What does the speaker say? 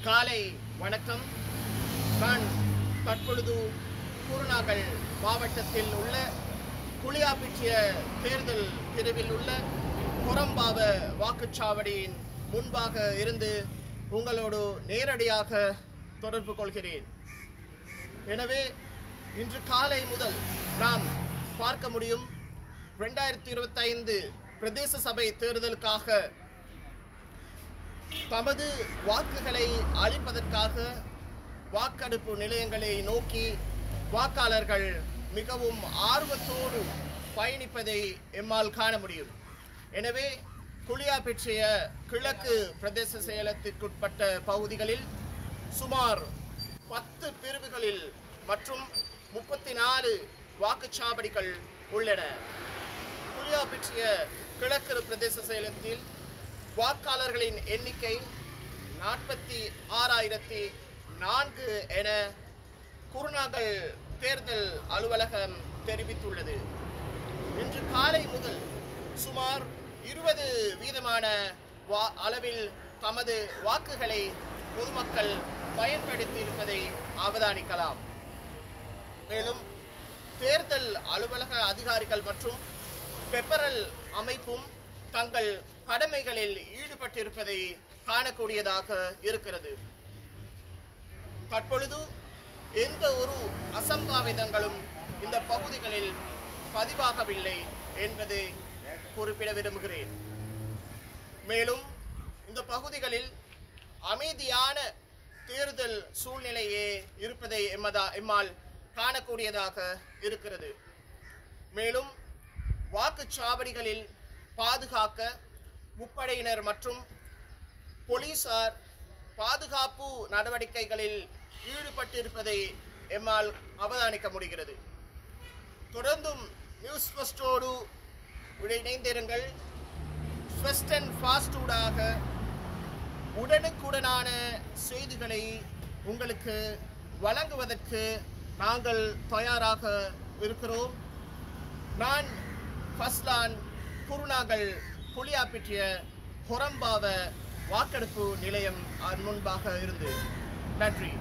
காலை வணக்கம். நான் தற்பொழுது குருநாகல் மாவட்டத்தில் உள்ள குளியாப்பிட்டிய தேர்தல் பிரிவில் உள்ள கொரம்பாவ வாக்குச்சாவடியின் முன்பாக இருந்து உங்களோடு நேரடியாக தொடர்பு கொள்கிறேன். எனவே இன்று காலை முதல் நாம் பார்க்க முடியும் 2025 பிரதேச சபை தேர்தலுக்காக தமது வாக்குகளை அளிப்பதற்காக வாக்கெடுப்பு நிலையங்களை நோக்கி வாக்காளர்கள் மிகவும் ஆர்வத்தோடு பயணிப்பதை எம்மால் காண முடியும். எனவே குளியாப்பிட்டிய கிழக்கு பிரதேச செயலகத்திற்குட்பட்ட பகுதிகளில் சுமார் 10 பிரிவுகளில் மற்றும் 34 வாக்குச்சாவடிகள் உள்ளன. குளியாப்பிட்டிய கிழக்கு பிரதேச செயலகத்தில் வாக்காளர்களின் எண்ணிக்கை 46,004 என குருநாகல் தேர்தல் அலுவலகம் தெரிவித்துள்ளது. இன்று காலை முதல் சுமார் 20% அளவில் தமது வாக்குகளை பொதுமக்கள் பயன்படுத்தி இருப்பதை அவதானிக்கலாம். மேலும் தேர்தல் அலுவலக அதிகாரிகள் மற்றும் பெப்பரல் அமைப்பும் தங்கள் கடமைகளில் ஈடுபட்டிருப்பதை காணக்கூடியதாக இருக்கிறது. தற்பொழுது எந்த ஒரு அசம்பாவிதங்களும் இந்த பகுதிகளில் பதிவாகவில்லை என்பதை குறிப்பிட விரும்புகிறேன். மேலும் இந்த பகுதிகளில் அமைதியான தேர்தல் சூழ்நிலையே இருப்பதை எம்மால் காணக்கூடியதாக இருக்கிறது. மேலும் வாக்குச்சாவடிகளில் பாதுகாக்க முப்படையினர் மற்றும் போலீசார் பாதுகாப்பு நடவடிக்கைகளில் ஈடுபட்டிருப்பதை எம்மால் அவதானிக்க முடிகிறது. தொடர்ந்தும் நியூஸ் ஃபர்ஸ்டோடு இணைந்திருங்கள். ஃபர்ஸ்ட் அண்ட் ஃபாஸ்டூடாக உடனுக்குடனான செய்திகளை உங்களுக்கு வழங்குவதற்கு நாங்கள் தயாராக இருக்கிறோம். நான் ஃபஸ்லான் குருநாகல் குளியாப்பிட்டிய கொரம்பாவ வாக்கெடுப்பு நிலையம் முன்பாக இருந்து நன்றி.